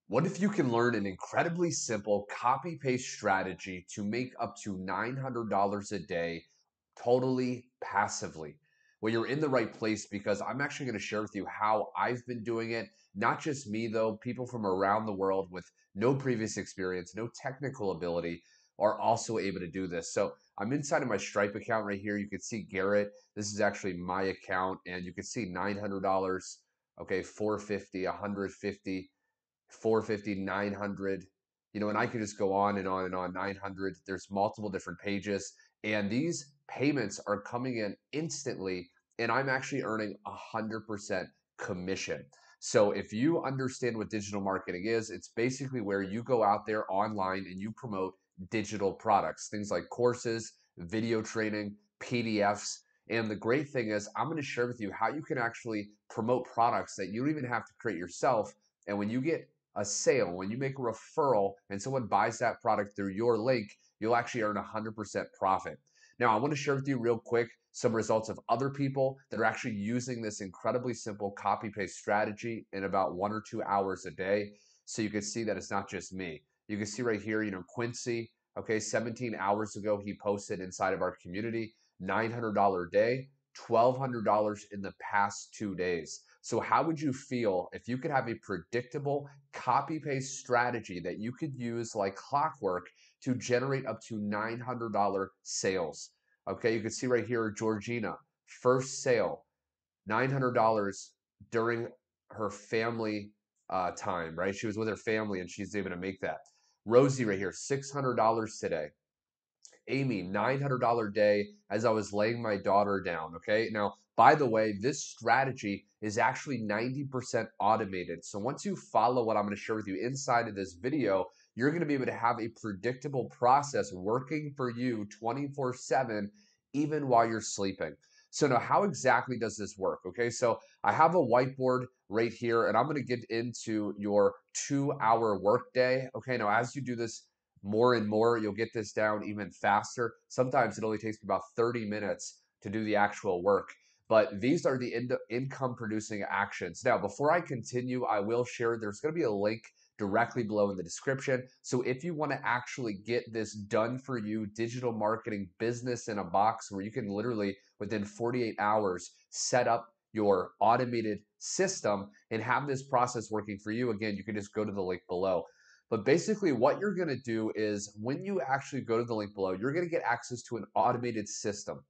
What if you can learn an incredibly simple copy paste strategy to make up to $900 a day totally passively? Well, you're in the right place because I'm actually going to share with you how I've been doing it. Not just me, though, people from around the world with no previous experience, no technical ability are also able to do this. So I'm inside of my Stripe account right here. You can see Garrett. This is actually my account, and you can see $900, okay, 450, 150. 450, 900, and I could just go on and on and on. 900, there's multiple different pages, and these payments are coming in instantly, and I'm actually earning 100% commission. So if you understand what digital marketing is, it's basically where you go out there online and you promote digital products, things like courses, video training, PDFs. And the great thing is, I'm going to share with you how you can actually promote products that you don't even have to create yourself. And when you get a sale, when you make a referral and someone buys that product through your link, you'll actually earn 100% profit. Now, I want to share with you real quick some results of other people that are actually using this incredibly simple copy paste strategy in about 1 or 2 hours a day. So you can see that it's not just me. You can see right here, Quincy, okay, 17 hours ago, he posted inside of our community, $900 a day, $1,200 in the past 2 days. So how would you feel if you could have a predictable copy paste strategy that you could use like clockwork to generate up to $900 sales? Okay, you can see right here, Georgina, first sale, $900 during her family time, right? She was with her family and she's able to make that. Rosie right here, $600 today. Amy, $900 day as I was laying my daughter down. Okay. Now, by the way, this strategy is actually 90% automated. So once you follow what I'm going to share with you inside of this video, you're going to be able to have a predictable process working for you 24/7, even while you're sleeping. So now how exactly does this work? Okay. So I have a whiteboard right here and I'm going to get into your 2-hour workday. Okay. Now, as you do this more and more, you'll get this down even faster. Sometimes it only takes me about 30 minutes to do the actual work. But these are the income producing actions. Now, before I continue, I will share there's going to be a link directly below in the description. So if you want to actually get this done for you, digital marketing business in a box where you can literally within 48 hours set up your automated system and have this process working for you, again, you can just go to the link below. But basically, what you're going to do is when you actually go to the link below, you're going to get access to an automated system.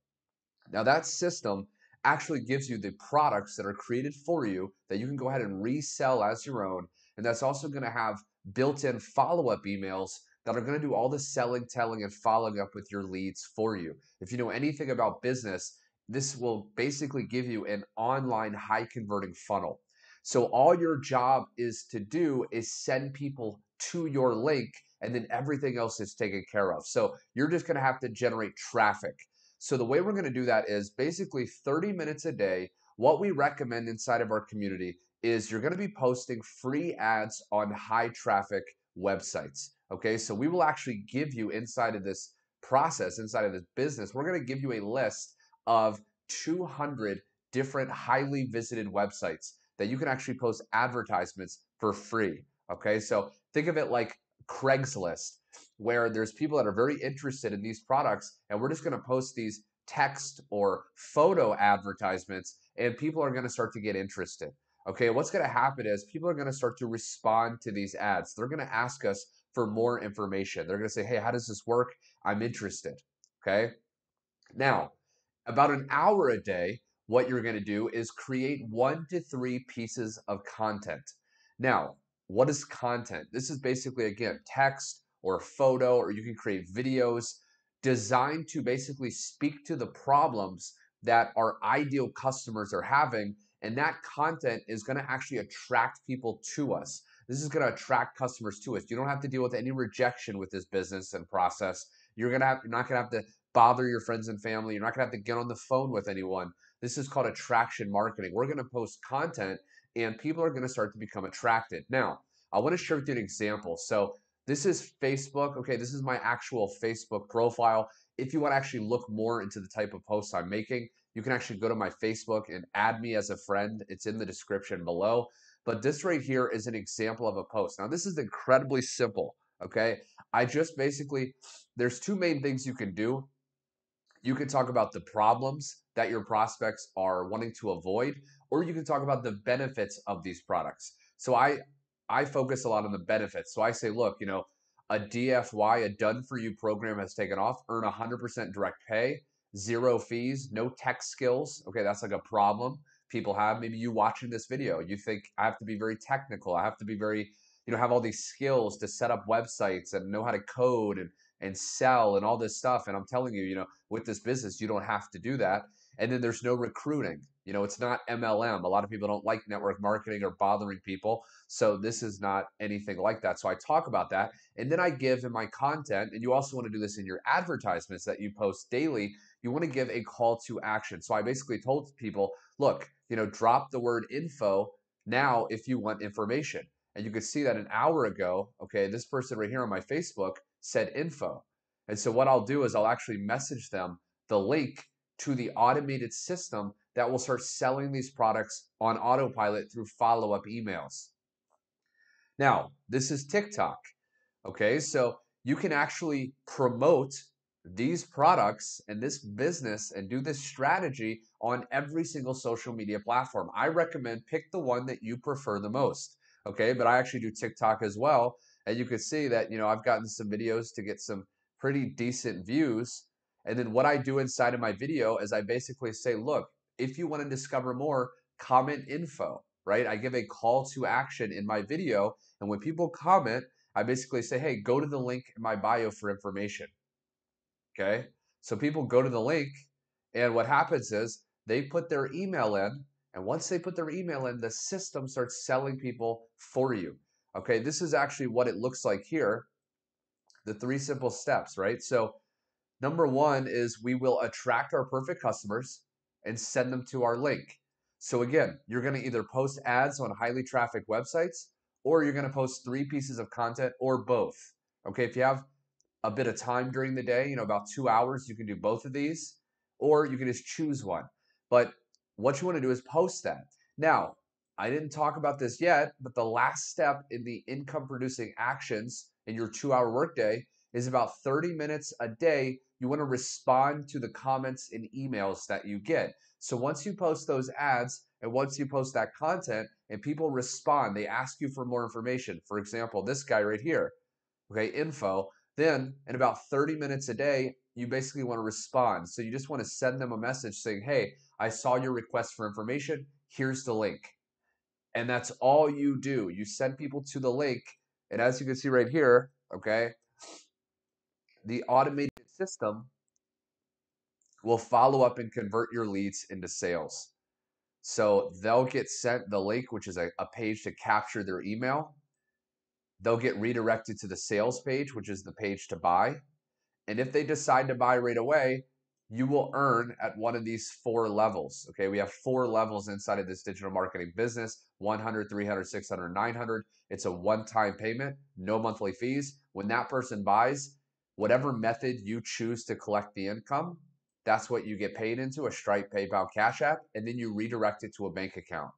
Now, that system actually gives you the products that are created for you that you can go ahead and resell as your own. And that's also going to have built in follow up emails that are going to do all the selling, telling, and following up with your leads for you. If you know anything about business, this will basically give you an online high converting funnel. So all your job is to do is send people to your link, and then everything else is taken care of. So you're just going to have to generate traffic. So the way we're going to do that is basically 30 minutes a day. What we recommend inside of our community is you're going to be posting free ads on high traffic websites. Okay, so we will actually give you inside of this process, inside of this business, we're going to give you a list of 200 different highly visited websites that you can actually post advertisements for free. Okay, so think of it like Craigslist, where there's people that are very interested in these products, and we're just going to post these text or photo advertisements, and people are going to start to get interested. Okay, what's going to happen is people are going to start to respond to these ads. They're going to ask us for more information. They're going to say, hey, how does this work? I'm interested. Okay, now, about an hour a day, what you're going to do is create 1 to 3 pieces of content. Now, what is content? This is basically, again, text or photo, or you can create videos designed to basically speak to the problems that our ideal customers are having. And that content is going to actually attract people to us. This is going to attract customers to us. You don't have to deal with any rejection with this business and process. You're not going to have to bother your friends and family. You're not going to have to get on the phone with anyone. This is called attraction marketing. We're going to post content and people are going to start to become attracted. Now, I want to share with you an example. So this is Facebook. Okay, this is my actual Facebook profile. If you want to actually look more into the type of posts I'm making, you can actually go to my Facebook and add me as a friend. It's in the description below. But this right here is an example of a post. Now, this is incredibly simple, okay? I just basically, there's two main things you can do. You can talk about the problems that your prospects are wanting to avoid, or you can talk about the benefits of these products. So I focus a lot on the benefits. So I say, look, a DFY, a done for you program has taken off, earn 100% direct pay, zero fees, no tech skills. Okay, that's like a problem people have. Maybe you watching this video, you think I have to be very technical. I have to be very, have all these skills to set up websites and know how to code and sell and all this stuff. And I'm telling you, with this business, you don't have to do that. And then there's no recruiting. It's not MLM. A lot of people don't like network marketing or bothering people. So this is not anything like that. So I talk about that. And then I give in my content, and you also want to do this in your advertisements that you post daily, you want to give a call to action. So I basically told people, look, drop the word info now if you want information. And you could see that an hour ago, okay, this person right here on my Facebook said info. And so what I'll do is I'll actually message them the link to the automated system that will start selling these products on autopilot through follow-up emails. Now, this is TikTok. Okay, so you can actually promote these products and this business and do this strategy on every single social media platform. I recommend pick the one that you prefer the most. Okay, but I actually do TikTok as well. And you can see that, I've gotten some videos to get some pretty decent views. And then what I do inside of my video is I basically say, look, if you want to discover more, comment info, right? I give a call to action in my video. And when people comment, I basically say, hey, go to the link in my bio for information. Okay. So people go to the link, and what happens is they put their email in. And once they put their email in, the system starts selling people for you. Okay. This is actually what it looks like here. The 3 simple steps, right? So number 1 is we will attract our perfect customers and send them to our link. So again, you're going to either post ads on highly trafficked websites, or you're going to post 3 pieces of content, or both. Okay, if you have a bit of time during the day, about 2 hours, you can do both of these, or you can just choose one. But what you want to do is post that. Now, I didn't talk about this yet, but the last step in the income producing actions in your 2-hour workday is about 30 minutes a day. You want to respond to the comments and emails that you get. So once you post those ads and once you post that content and people respond, they ask you for more information. For example, this guy right here, okay, info. Then in about 30 minutes a day, you basically want to respond. So you just want to send them a message saying, hey, I saw your request for information. Here's the link. And that's all you do. You send people to the link. And as you can see right here, okay, the automated system will follow up and convert your leads into sales. So they'll get sent the link, which is a page to capture their email. They'll get redirected to the sales page, which is the page to buy. And if they decide to buy right away, you will earn at one of these 4 levels. Okay, we have 4 levels inside of this digital marketing business: 100, 300, 600, 900. It's a one-time payment, no monthly fees. When that person buys, whatever method you choose to collect the income, that's what you get paid into: a Stripe, PayPal, Cash App, and then you redirect it to a bank account.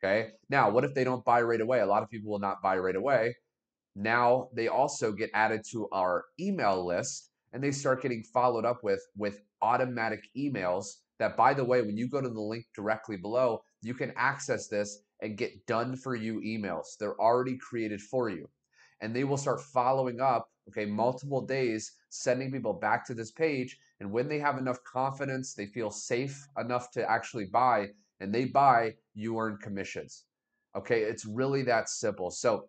Okay, now what if they don't buy right away? A lot of people will not buy right away. Now they also get added to our email list, and they start getting followed up with automatic emails that, by the way, when you go to the link directly below, you can access this and get done for you emails. They're already created for you. And they will start following up, okay, multiple days, sending people back to this page. And when they have enough confidence, they feel safe enough to actually buy, and they buy, you earn commissions. Okay, it's really that simple. So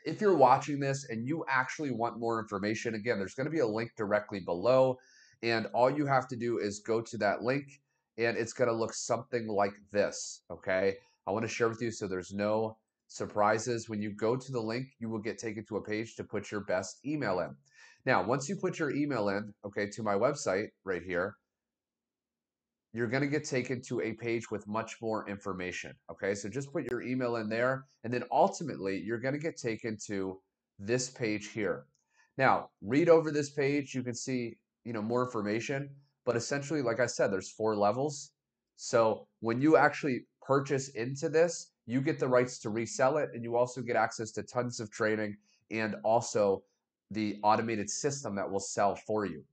if you're watching this and you actually want more information, again, there's going to be a link directly below, and all you have to do is go to that link, and it's going to look something like this. Okay, I want to share with you so there's no surprises. When you go to the link, you will get taken to a page to put your best email in. Now, once you put your email in, okay, to my website right here, you're going to get taken to a page with much more information. Okay, so just put your email in there, and then ultimately you're going to get taken to this page here. Now, read over this page. You can see, more information, but essentially, like I said, there's 4 levels. So when you actually purchase into this, you get the rights to resell it, and you also get access to tons of training and also the automated system that will sell for you.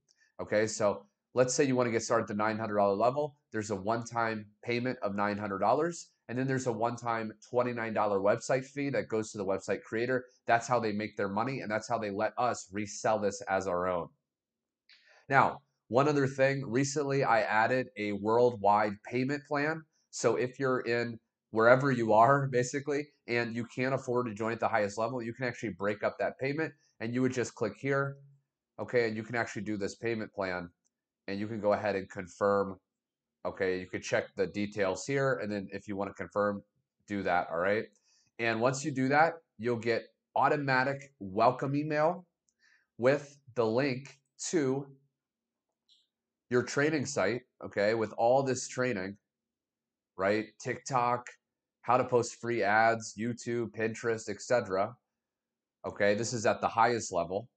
Okay, so let's say you want to get started at the $900 level. There's a one-time payment of $900, and then there's a one-time $29 website fee that goes to the website creator. That's how they make their money, and that's how they let us resell this as our own. Now, one other thing, recently I added a worldwide payment plan. So if you're in wherever you are, basically, and you can't afford to join at the highest level, you can actually break up that payment, and you would just click here, okay, and you can actually do this payment plan, and you can go ahead and confirm. Okay, you could check the details here, and then if you want to confirm, do that, all right? And once you do that, you'll get automatic welcome email with the link to your training site, okay, with all this training, right? TikTok, how to post free ads, YouTube, Pinterest, etc. Okay, this is at the highest level.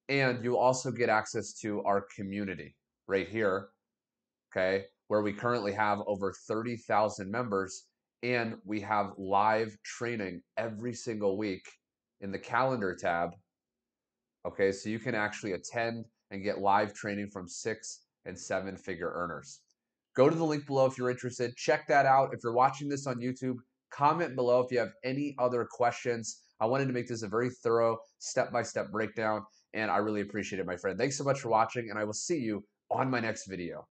And you also get access to our community right here, okay, where we currently have over 30,000 members, and we have live training every single week in the calendar tab. Okay, so you can actually attend and get live training from 6 and 7-figure earners. Go to the link below if you're interested. Check that out. If you're watching this on YouTube, comment below if you have any other questions. I wanted to make this a very thorough step-by-step breakdown, and I really appreciate it, my friend. Thanks so much for watching, and I will see you on my next video.